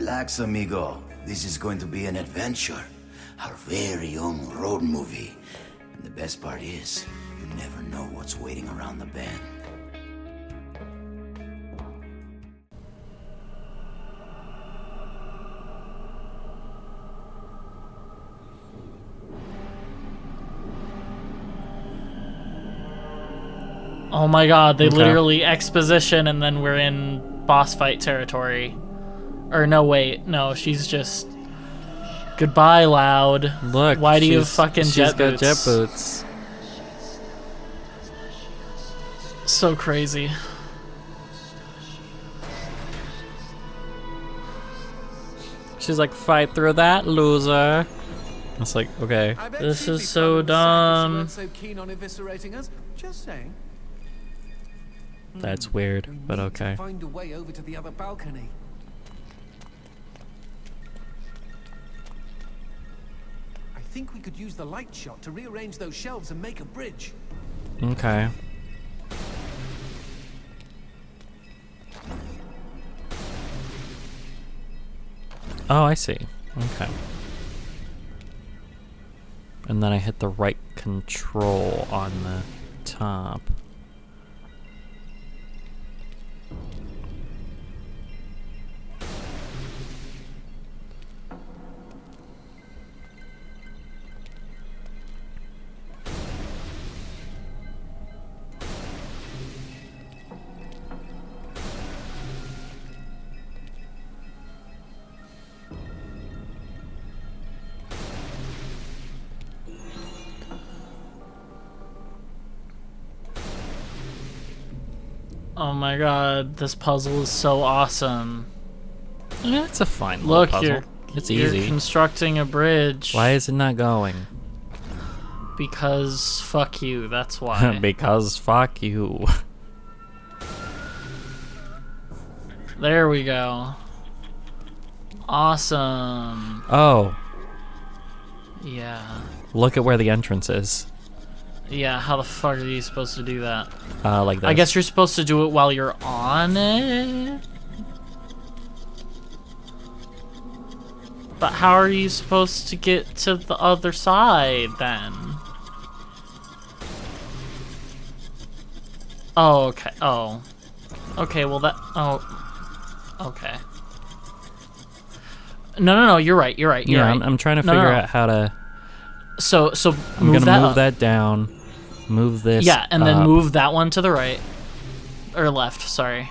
Relax, amigo. This is going to be an adventure. Our very own road movie. And the best part is, you never know what's waiting around the bend. Oh my god, they literally exposition and then we're in boss fight territory. Or no, wait, no, she's just... Goodbye, Loud. Look, why do you have fucking jet boots? She's got jet boots. So crazy. She's like, fight through that, loser. It's like, okay. This is so dumb. So keen on eviscerating us. Just saying. That's weird, but okay. Find a way over to the other balcony. I think we could use the light shot to rearrange those shelves and make a bridge. Okay. Oh, I see. Okay. And then I hit the right control on the top. Oh my god, this puzzle is so awesome. Yeah, it's a fine little Look, puzzle. It's you're easy. constructing a bridge. Why is it not going? Because fuck you, that's why. Because fuck you. There we go. Awesome. Oh, Yeah. look at where the entrance is. Yeah, how the fuck are you supposed to do that? Like this. I guess you're supposed to do it while you're on it? But how are you supposed to get to the other side, then? Oh, okay. Oh. Okay, well that... Oh. Okay. No, you're right, you're right, you're Yeah, right. I'm trying to No, figure no. out how to... So I'm move gonna move up. that down. Move this Yeah, and then up. move that one to the right. Or left, sorry.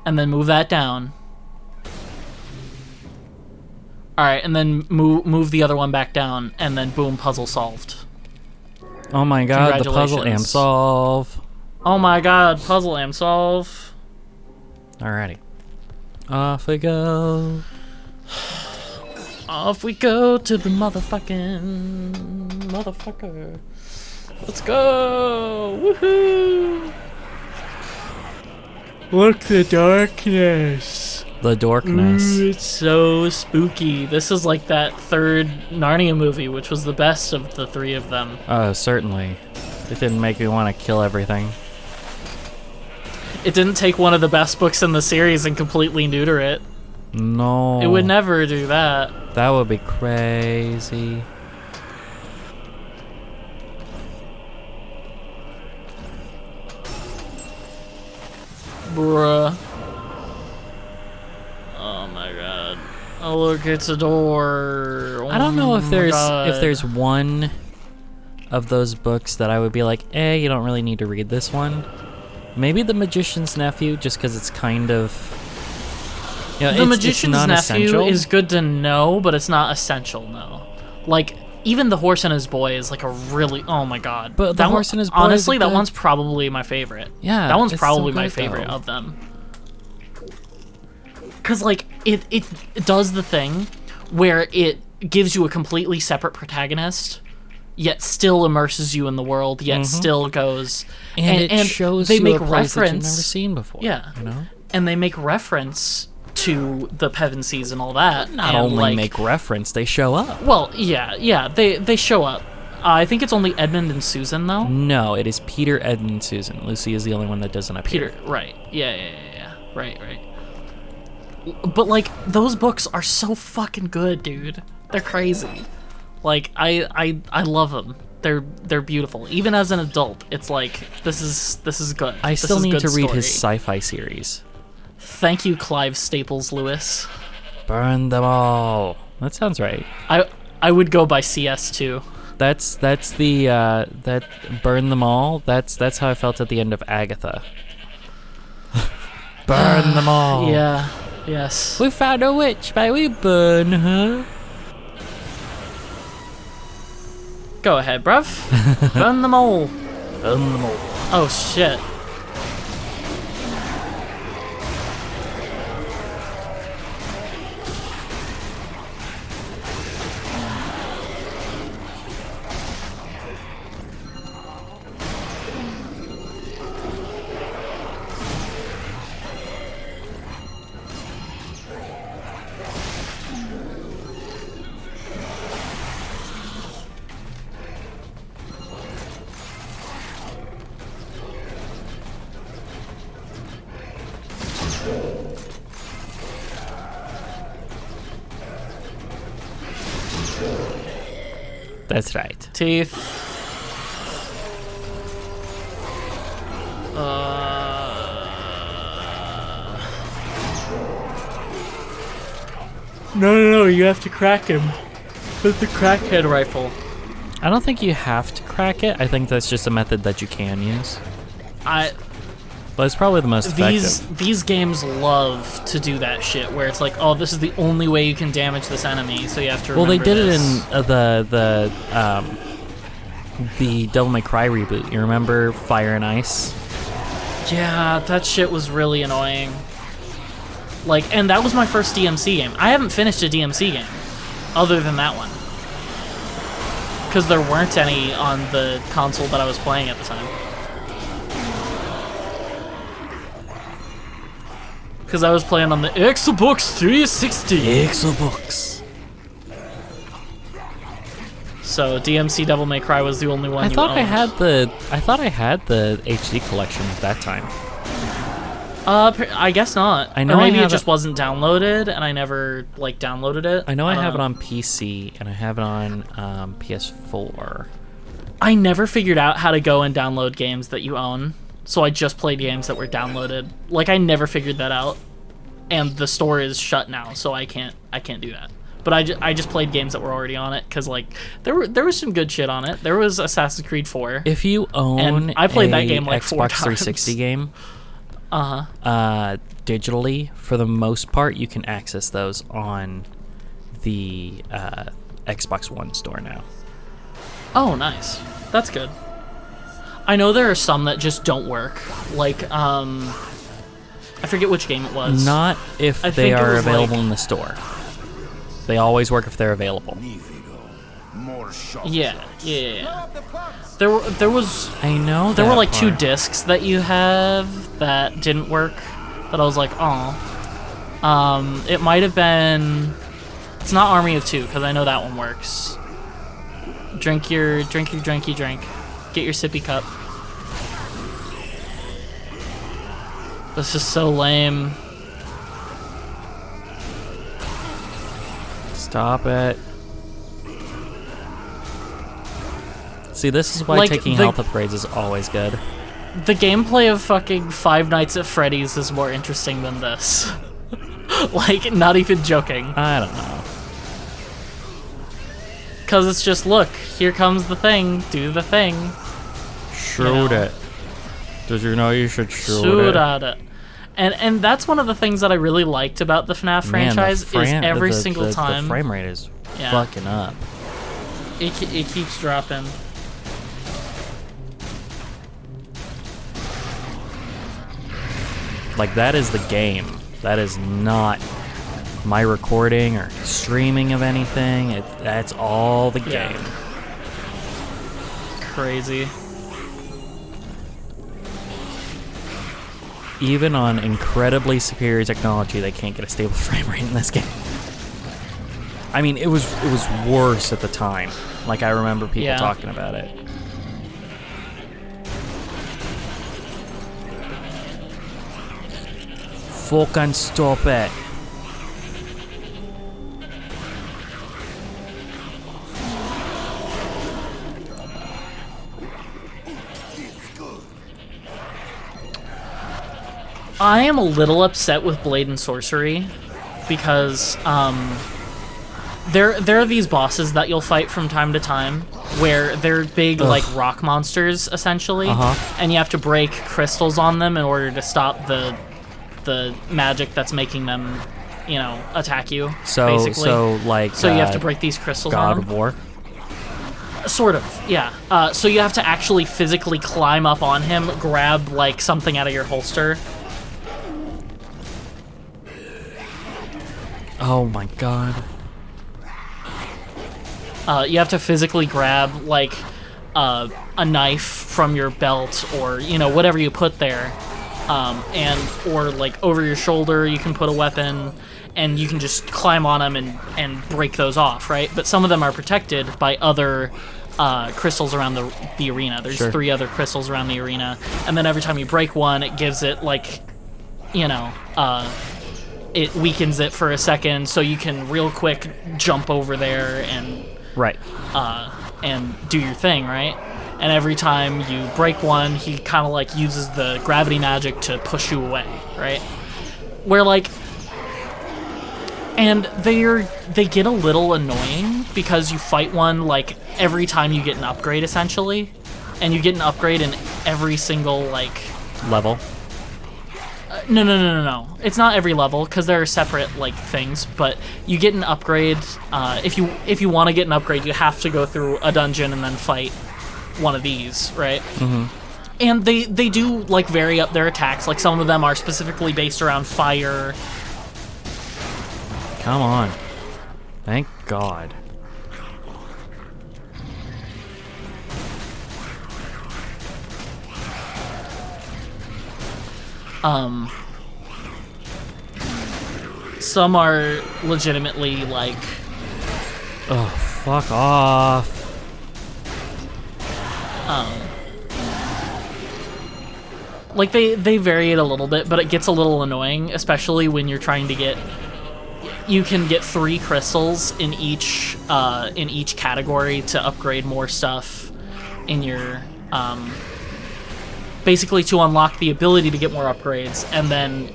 And then move that down. Alright, and then move the other one back down, and then boom, puzzle solved. Oh my god, the puzzle am Congratulations. solve. Oh my god, puzzle am solve. Alrighty. Off we go. Off we go to the motherfucking motherfucker. Let's go! Woohoo! Look, the darkness. The dorkness. Ooh, it's so spooky. This is like that third Narnia movie, which was the best of the three of them. Oh, certainly. It didn't make me want to kill everything. It didn't take one of the best books in the series and completely neuter it. No. It would never do that. That would be crazy. Bruh. Oh my god. Oh look, it's a door. Oh I don't know if my there's God. one of those books that I would be like, you don't really need to read this one. Maybe The Magician's Nephew, just because it's kind of... You know, The it's Magician's Nephew non-essential. is good to know, but it's not essential, no. Like, even The Horse and His Boy is like a really... Oh my god. But The Horse and His Boy is honestly, a that good- one's probably my favorite. Yeah, That one's it's probably so my good, favorite though. of them. Because, like, it does the thing where it gives you a completely separate protagonist, yet still immerses you in the world, yet still goes... And it shows they you make a place that you've reference, never seen before. Yeah. You know? And they make reference to the Pevensies and all that. Not and, only like, make reference, they show up. Well, yeah, they show up. I think it's only Edmund and Susan, though. No, it is Peter, Ed, and Susan. Lucy is the only one that doesn't appear. Peter, right. Yeah. Right. But like those books are so fucking good, dude. They're crazy. Like I love them. They're beautiful. Even as an adult, it's like this is good. I This still is need good to read his story. sci-fi series. Thank you, Clive Staples Lewis. Burn them all. That sounds right. I would go by CS too. That's the that burn them all. That's how I felt at the end of Agatha. Burn them all. Yeah. Yes. We found a witch, may we burn her? Go ahead, bruv. Burn them all. Burn them all. Oh shit. That's right. Teeth. No, you have to crack him with the crackhead rifle. I don't think you have to crack it. I think that's just a method that you can use. But it's probably the most effective. These games love to do that shit where it's like, oh, this is the only way you can damage this enemy, so you have to remember Well, they did this. it in the Devil May Cry reboot. You remember Fire and Ice? Yeah, that shit was really annoying. Like, and that was my first DMC game. I haven't finished a DMC game other than that one. Because there weren't any on the console that I was playing at the time. Because I was playing on the Xbox 360. Xbox. So DMC Devil May Cry was the only one I you thought I owned. had the HD collection at that time. I guess not. I know or I maybe it have just it- wasn't downloaded, and I never like downloaded it. I know I don't have it know. on PC and I have it on PS4. I never figured out how to go and download games that you own, so I just played games that were downloaded. Like I never figured that out, and the store is shut now, so I can't do that. But I just played games that were already on it because like there was some good shit on it. There was Assassin's Creed 4. If you own And I played that a game, like, 4 Xbox 360 times. game, digitally, for the most part, you can access those on the Xbox One store now. Oh, nice. That's good. I know there are some that just don't work. Like I forget which game it was. Not if I they think it are was, available like- in the store. They always work if they're available. More shot. Yeah. There was I know there were that like 2 part. discs that you have that didn't work. That I was like, oh. It might have been. It's not Army of 2 because I know that one works. Drink your drink. Get your sippy cup. This is so lame. Stop it. See, this is why Like, taking the- health upgrades is always good. The gameplay of fucking Five Nights at Freddy's is more interesting than this. Like, not even joking. I don't know. Because it's just, look, here comes the thing, do the thing. Shoot know. it. Did you know you should shoot Shoot it? at it. And that's one of the things that I really liked about the FNAF Man, franchise the is every the- single the time frame rate is Yeah. fucking up. it keeps dropping. Like, that is the game. That is not my recording or streaming of anything. That's all the Yeah. game. Crazy. Even on incredibly superior technology, they can't get a stable frame rate in this game. I mean, it was worse at the time. Like, I remember people Yeah. talking about it. Fucking stop it. I am a little upset with Blade and Sorcery because there are these bosses that you'll fight from time to time where they're big like rock monsters essentially, and you have to break crystals on them in order to stop the magic that's making them, you know, attack you. Basically. So you have to break these crystals on God them. of War. Sort of, yeah. So you have to actually physically climb up on him, grab like something out of your holster. Oh my god. You have to physically grab like a knife from your belt, or you know, whatever you put there, or like over your shoulder you can put a weapon, and you can just climb on them and break those off, right? But some of them are protected by other crystals around the arena. There's 3 other crystals around the arena, and then every time you break one, it gives it like, you know, it weakens it for a second, so you can real quick jump over there and do your thing, right? And every time you break one, he kind of like uses the gravity magic to push you away, right? Where like, and they get a little annoying because you fight one like every time you get an upgrade essentially, and you get an upgrade in every single like level. No. It's not every level because there are separate like things, but you get an upgrade. If you want to get an upgrade, you have to go through a dungeon and then fight one of these, right? Mm-hmm. And they do like vary up their attacks. Like some of them are specifically based around fire. Come on. Thank God. Some are legitimately like, oh, fuck off. like they vary it a little bit, but it gets a little annoying, especially when you're trying to get. You can get 3 crystals in each category to upgrade more stuff in your basically to unlock the ability to get more upgrades, and then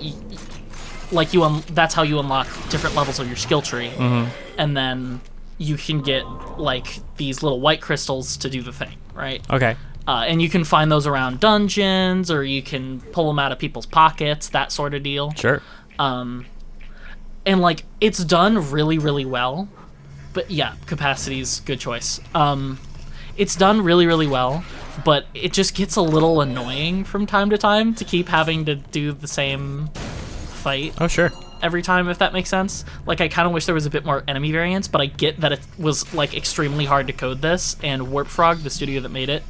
like that's how you unlock different levels of your skill tree. And then you can get like these little white crystals to do the thing, right? Okay. And you can find those around dungeons, or you can pull them out of people's pockets, that sort of deal. Sure. And like it's done really, really well. But yeah, Capacity's good choice. It's done really, really well, but it just gets a little annoying from time to time to keep having to do the same fight. Oh, sure. Every time, if that makes sense. Like, I kind of wish there was a bit more enemy variance, but I get that it was, like, extremely hard to code this, and Warp Frog, the studio that made it,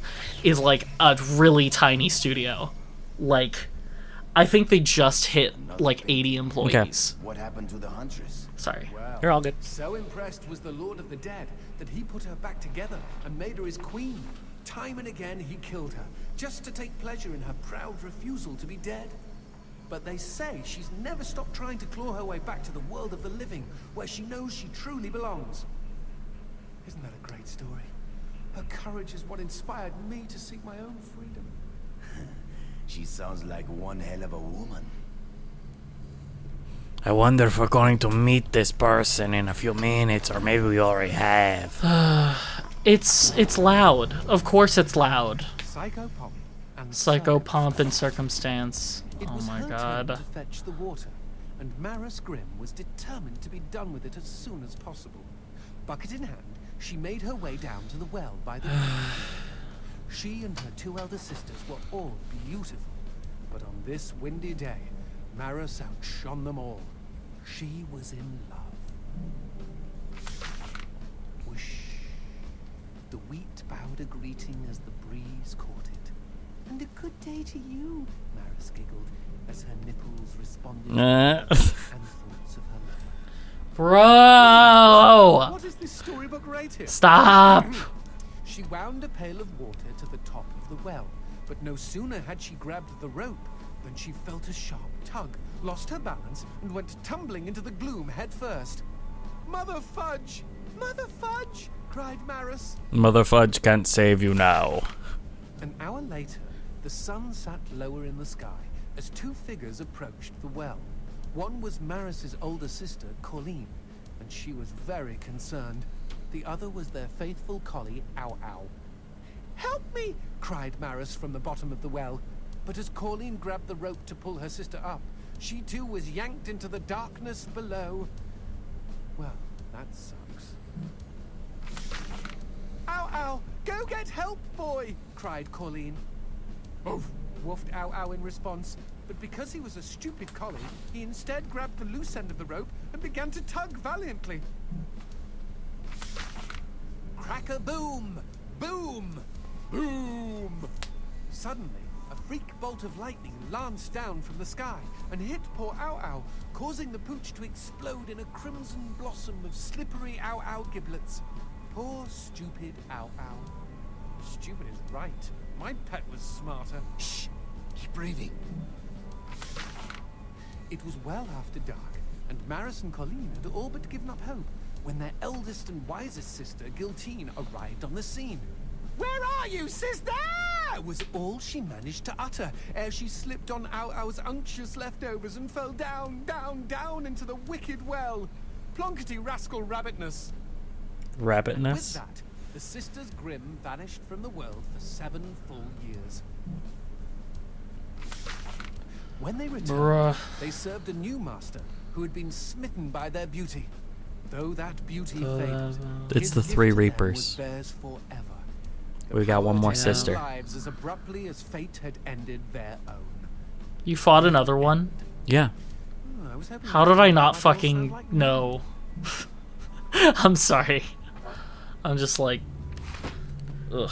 is, like, a really tiny studio. Like, I think they just hit, like, 80 employees. What happened to the Huntress? Sorry. Well, You're all good. So impressed was the Lord of the Dead that he put her back together and made her his queen. Time and again he killed her, just to take pleasure in her proud refusal to be dead. But they say she's never stopped trying to claw her way back to the world of the living, where she knows she truly belongs. Isn't that a great story? Her courage is what inspired me to seek my own freedom. She sounds like one hell of a woman. I wonder if we're going to meet this person in a few minutes, or maybe we already have. It's loud. Of course it's loud. Psychopomp and Psychopomp and Circumstance. It Oh was my her god. turn to fetch the water, and Maris Grimm was determined to be done with it as soon as possible. Bucket in hand, she made her way down to the well by the She and her 2 elder sisters were all beautiful, but on this windy day, Maris outshone them all. She was in love. Whoosh. The wheat bowed a greeting as the breeze caught it. And a good day to you, Maris giggled as her nipples responded and thoughts of her lover. Bro! What is this storybook rated? Stop! She wound a pail of water to the top of the well, but no sooner had she grabbed the rope than she felt a sharp tug, lost her balance, and went tumbling into the gloom head first. Mother Fudge! Mother Fudge! Cried Maris. Mother Fudge can't save you now. An hour later, the sun sat lower in the sky, as two figures approached the well. One was Maris's older sister, Colleen, and she was very concerned. The other was their faithful collie, Ow Ow. "Help me!" cried Maris from the bottom of the well. But as Colleen grabbed the rope to pull her sister up, she too was yanked into the darkness below. Well, that sucks. "Ow Ow! Go get help, boy!" cried Colleen. "Oh!" woofed Ow Ow in response. But because he was a stupid collie, he instead grabbed the loose end of the rope and began to tug valiantly. Crack-a-boom! Boom! Boom! Suddenly, a freak bolt of lightning lanced down from the sky and hit poor Ow Ow, causing the pooch to explode in a crimson blossom of slippery Ow Ow giblets. Poor, stupid Ow Ow. Stupid is right. My pet was smarter. Shh! Keep breathing. It was well after dark, and Maris and Colleen had all but given up hope when their eldest and wisest sister, Giltine, arrived on the scene. "Where are you, sister?" was all she managed to utter ere she slipped on Ow Ow's unctuous leftovers and fell down, down, down into the wicked well. Plonkety rascal rabbitness. With Rabbitness? that, the sisters Grimm vanished from the world for 7 full years. When they returned, they served a new master who had been smitten by their beauty. Though that beauty faded, It's his the gift three to them Reapers. was theirs forever. We got one more sister. Lives as abruptly as fate had ended their own. You fought another one? Yeah. I was hoping How did I not might all sound fucking like- know? I'm sorry. I'm just like, ugh.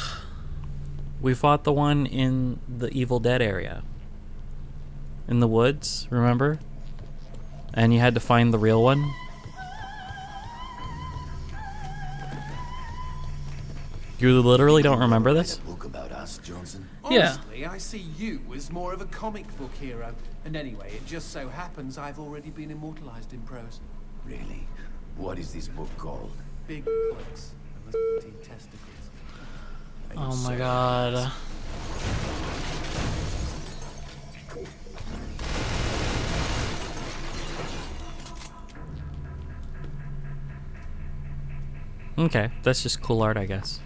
We fought the one in the Evil Dead area. In the woods, remember? And you had to find the real one. You literally don't remember this? A book about us, Johnson? Yeah. Honestly, I see you as more of a comic book hero. And anyway, it just so happens I've already been immortalized in prose. Really? What is this book called? Big books and the testicles. Are you Oh my serious? god. Okay, that's just cool art, I guess.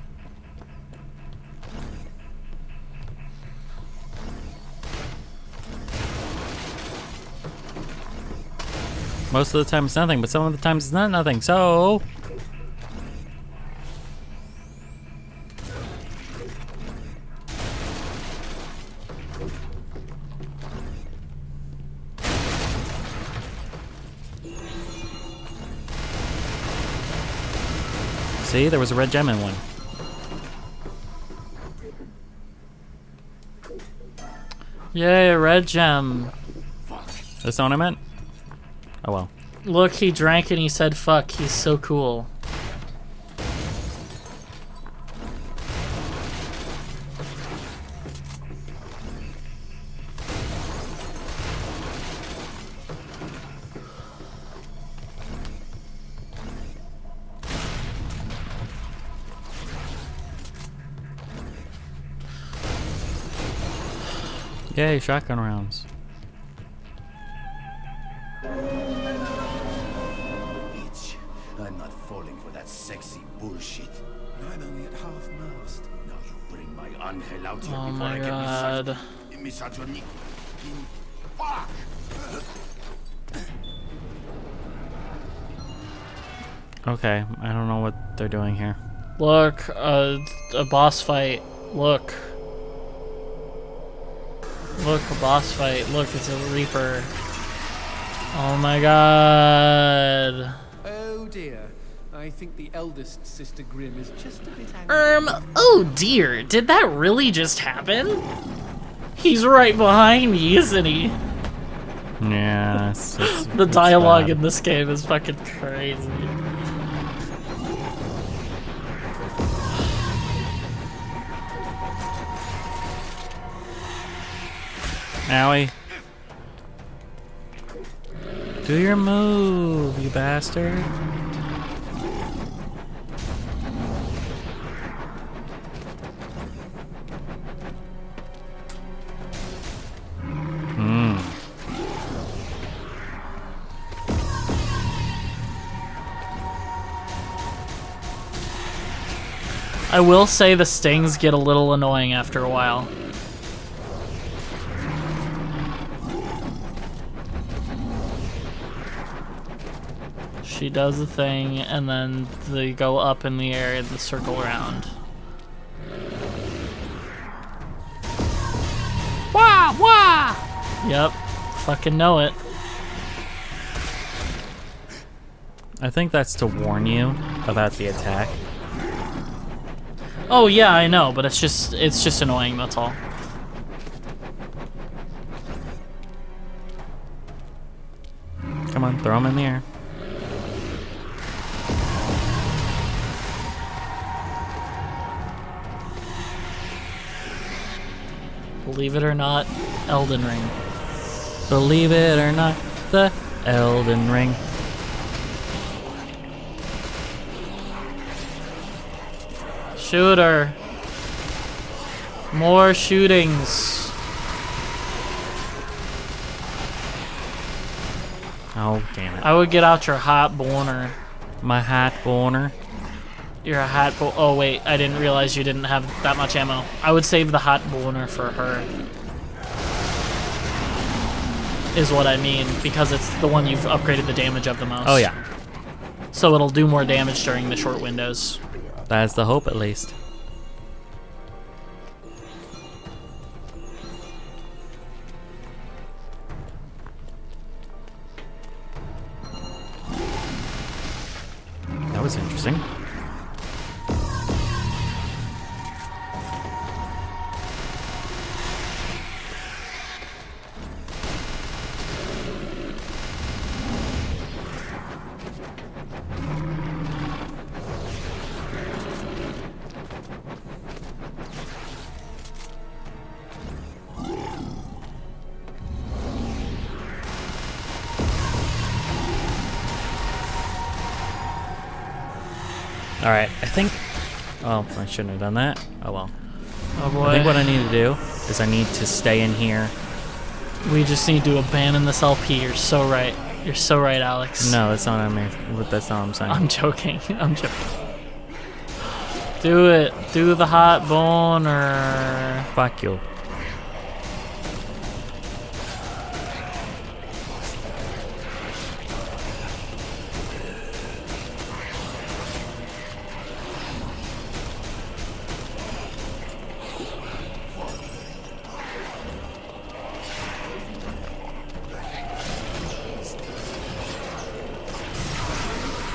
Most of the time it's nothing, but some of the times it's not nothing, so... See, there was a red gem in one. Yay, red gem. That's not what I meant? Oh well. Look, he drank and he said fuck. He's so cool. Yay, shotgun rounds. Bitch, I'm not falling for that sexy bullshit. I'm only at half mast. Now you bring my angel out here Oh before my I god. get misogynic. Fuck! Okay, I don't know what they're doing here. Look, a boss fight. Look. Look, a boss fight. Look, it's a Reaper. Oh my god. Oh dear. I think the eldest sister Grimm is just a bit angry. Oh dear, did that really just happen? He's right behind me, isn't he? Yeah, The dialogue in this game is fucking crazy. Owie. Do your move, you bastard. Hmm. I will say the stings get a little annoying after a while. She does the thing, and then they go up in the air and the circle around. Wah! Wah! Yep. Fucking know it. I think that's to warn you about the attack. Oh yeah, I know, but it's just annoying, that's all. Come on, throw them in the air. Believe it or not, Elden Ring. Believe it or not, the Elden Ring. Shooter. More shootings. Oh, damn it. I would get out your hot boner. My hat boner. Your hot bo- Oh wait, I didn't realize you didn't have that much ammo. I would save the hot boner for her. Is what I mean, because it's the one you've upgraded the damage of the most. Oh, yeah. So it'll do more damage during the short windows. That's the hope, at least. That was interesting. Alright, I think... Oh, I shouldn't have done that. Oh well. Oh boy. I think what I need to do is I need to stay in here. We just need to abandon this LP. You're so right. You're so right, Alex. No, that's not what I mean. That's not what I'm saying. I'm joking. I'm joking. Do it. Do the hot boner. Fuck you.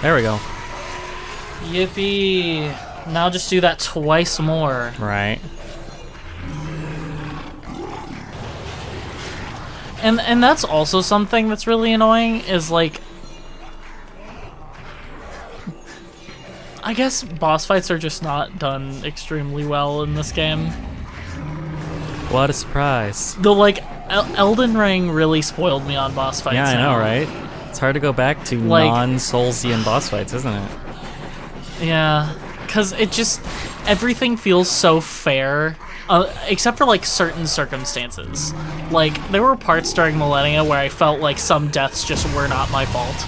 There we go. Yippee. Now just do that twice more. Right. And that's also something that's really annoying is like I guess boss fights are just not done extremely well in this game. What a surprise. Though like Elden Ring really spoiled me on boss fights. Yeah, I now. know, right? It's hard to go back to Like- non-Soulsian boss fights, isn't it? Yeah, because it just everything feels so fair, except for like certain circumstances. Like there were parts during Millennia where I felt like some deaths just were not my fault.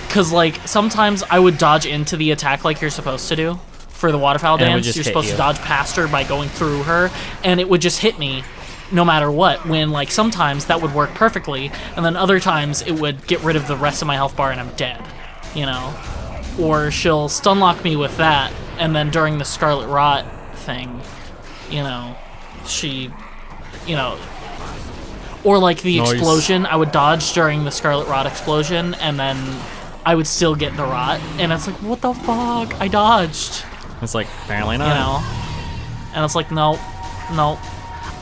Because like sometimes I would dodge into the attack like you're supposed to do for the waterfowl And it would dance. just You're hit supposed you. to dodge past her by going through her, and it would just hit me no matter what. When like sometimes that would work perfectly, and then other times it would get rid of the rest of my health bar and I'm dead. You know, or she'll stun lock me with that, and then during the Scarlet Rot thing, you know, she, you know, or like the Nice. explosion, I would dodge during the Scarlet Rot explosion, and then I would still get the rot, and it's like, what the fuck? I dodged, It's like, apparently you not. know, and it's like, no.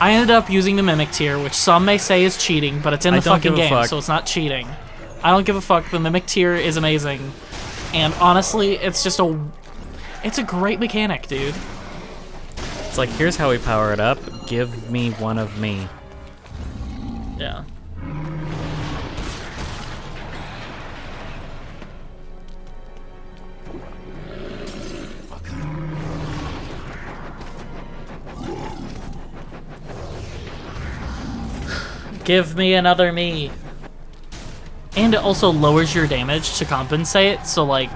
I ended up using the Mimic Tier, which some may say is cheating, but it's in I the don't fucking give a game, fuck. so it's not cheating. I don't give a fuck. The Mimic Tier is amazing. And honestly, it's a great mechanic, dude. It's like, here's how we power it up. Give me one of me. Yeah. Give me another me. And it also lowers your damage to compensate, so like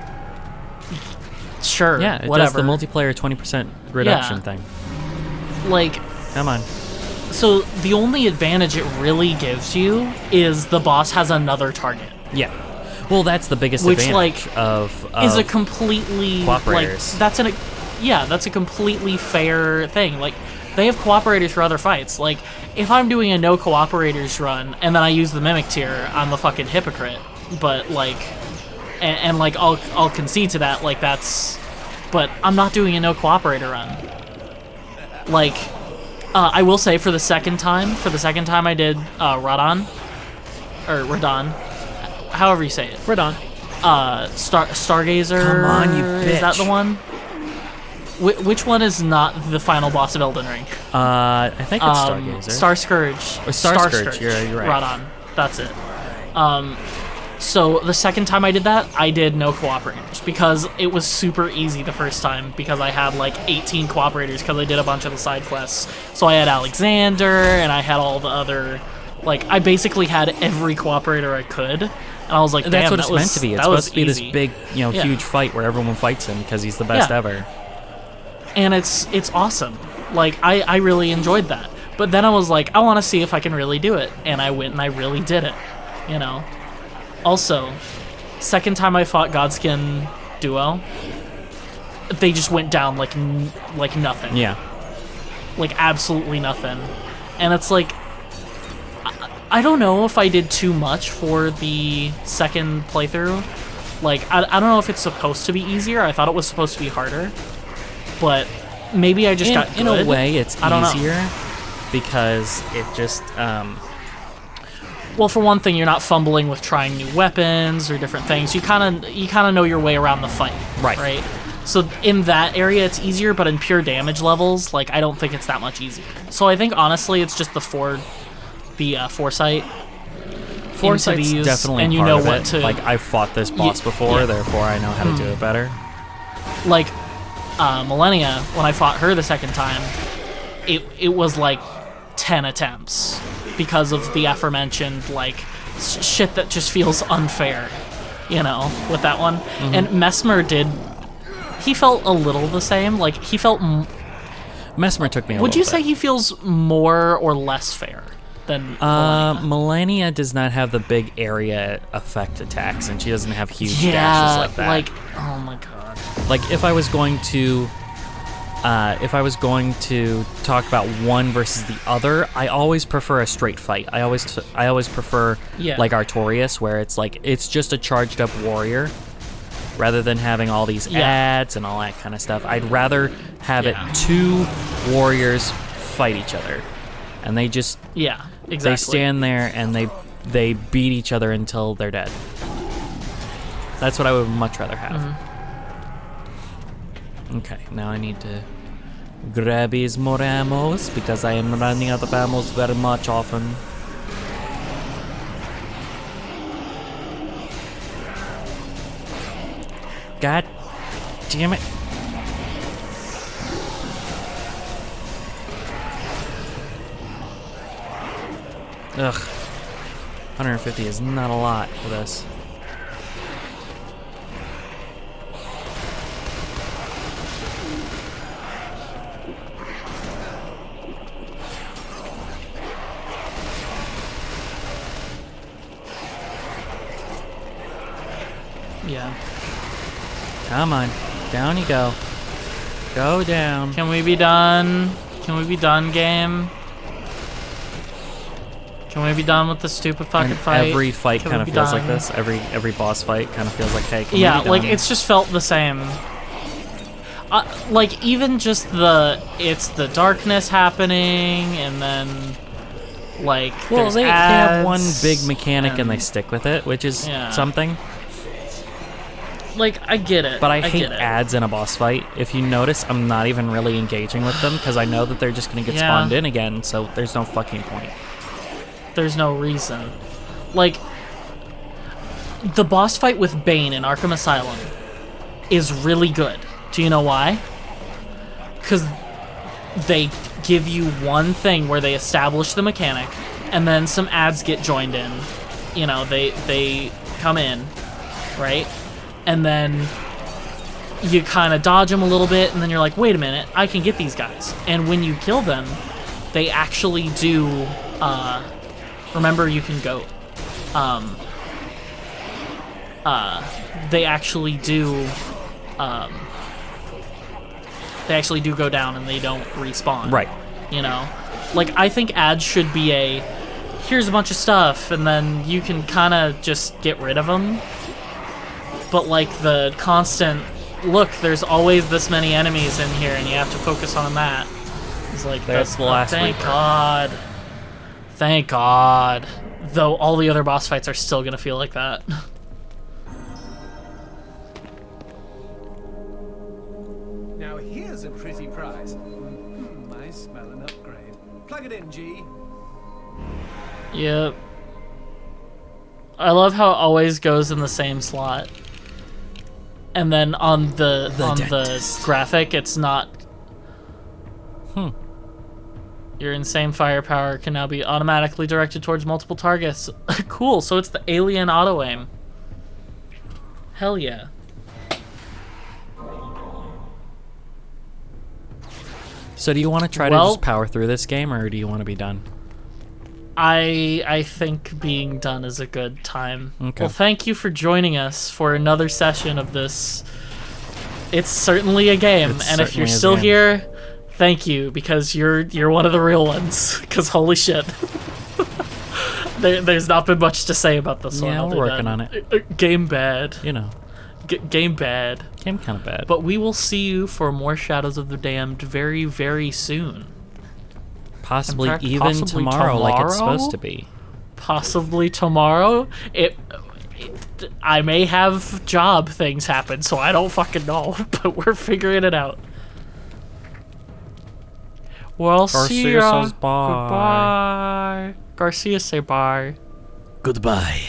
sure, Yeah, it whatever. does the multiplayer 20% reduction Yeah. thing. Like, Come on. so the only advantage it really gives you is the boss has another target. Yeah. Well, that's the biggest Which, advantage like, of Is a completely like cooperators. that's a completely fair thing. Like, they have cooperators for other fights. Like, if I'm doing a no cooperators run and then I use the mimic tier, I'm the fucking hypocrite. But like, and like I'll concede to that. Like, that's, but I'm not doing a no cooperator run. Like, I will say for the second time I did Radon, or Radon, however you say it. Radon. Stargazer. Come on, you Is that bitch. the one? Which one is not the final boss of Elden Ring? I think it's Stargazer. Star Scourge. Or Star Scourge, you're right. Radon. That's it. So the second time I did that, I did no cooperators because it was super easy the first time because I had like 18 cooperators because I did a bunch of the side quests. So I had Alexander and I had all the other, like, I basically had every cooperator I could. And I was like, damn, That's what that it's was, meant to be. It's that supposed was to be easy. this big, Yeah. huge fight where everyone fights him because he's the best Yeah. ever. And it's awesome. Like, I really enjoyed that. But then I was like, I want to see if I can really do it. And I went and I really did it, you know? Also, second time I fought Godskin Duo, they just went down like nothing. Yeah. Like, absolutely nothing. And it's like, I don't know if I did too much for the second playthrough. Like, I don't know if it's supposed to be easier. I thought it was supposed to be harder. But maybe I just got good. In a way, it's I don't know. easier because it just, Well, for one thing, you're not fumbling with trying new weapons or different things. You kind of know your way around the fight. Right. Right? So in that area, it's easier, but in pure damage levels, like, I don't think it's that much easier. So I think, honestly, it's just the foresight. Foresight's these, definitely and you part know of what it. to, Like, I've fought this boss before, yeah. therefore I know how to do it better. like, Millennia, when I fought her the second time, it was like 10 attempts because of the aforementioned, like, shit that just feels unfair, you know, with that one. And Messmer he felt a little the same. Like, he felt, Messmer took me a would you little say he feels more or less fair than Millennia? Millennia does not have the big area effect attacks, and she doesn't have huge Yeah, dashes like that. like, oh my god. Like, if I was going to talk about one versus the other, I always prefer a straight fight. I always prefer Yeah. like Artorias, where it's like it's just a charged up warrior, rather than having all these Yeah. ads and all that kind of stuff. I'd rather have Yeah. it two warriors fight each other, and they just Yeah, exactly. they stand there and they beat each other until they're dead. That's what I would much rather have. Okay, now I need to grab his more ammos because I am running out of ammos very much often. God damn it. Ugh. 150 is not a lot for this. Yeah. Come on. Down you go. Go down. Can we be done? Can we be done, game? Can we be done with the stupid fucking And fight? every fight Can kind we of be feels like done? this. Every boss fight kind of feels like, hey, can we Yeah, be like done? it's just felt the same. Like even just it's the darkness happening, and then like Well, there's they have one ads, big mechanic and they stick with it, which is Yeah. something. like I get it, But I hate get it. ads in a boss fight. If you notice, I'm not even really engaging with them because I know that they're just going to get Yeah. spawned in again, so there's no fucking point. There's no reason. Like the boss fight with Bane in Arkham Asylum is really good. Do you know why? Because they give you one thing where they establish the mechanic, and then some ads get joined in. You know, they come in, right? And then you kind of dodge them a little bit, and then you're like, wait a minute, I can get these guys. And when you kill them, they actually do, remember you can go, they actually do go down and they don't respawn. Right. You know? Like, I think ads should be here's a bunch of stuff, and then you can kind of just get rid of them. But, like, the constant, look, there's always this many enemies in here, and you have to focus on that. It's like, That's the last thank Reaper. God. Thank God. Though all the other boss fights are still gonna feel like that. Now here's a pretty prize. I smell an upgrade. Plug it in, G. Yep. I love how it always goes in the same slot. And then on the dentist. graphic, it's not. Your insane firepower can now be automatically directed towards multiple targets. Cool, so it's the alien auto aim. Hell yeah. So do you want to try to Well- just power through this game, or do you want to be done? I think being done is a good time. Okay. Well, thank you for joining us for another session of this. It's certainly a game, It and if you're certainly is a still game. here, thank you, because you're one of the real ones. Because holy shit, there's not been much to say about this one. Yeah, other we're working than, on it. Game bad. You know, Game bad. game kind of bad. But we will see you for more Shadows of the Damned very, very soon. possibly in fact, even possibly tomorrow, like it's tomorrow? supposed to be. Possibly tomorrow. I may have job things happen, so I don't fucking know. But we're figuring it out. Well, see Garcia ya. says bye. Goodbye. Garcia say bye. Goodbye.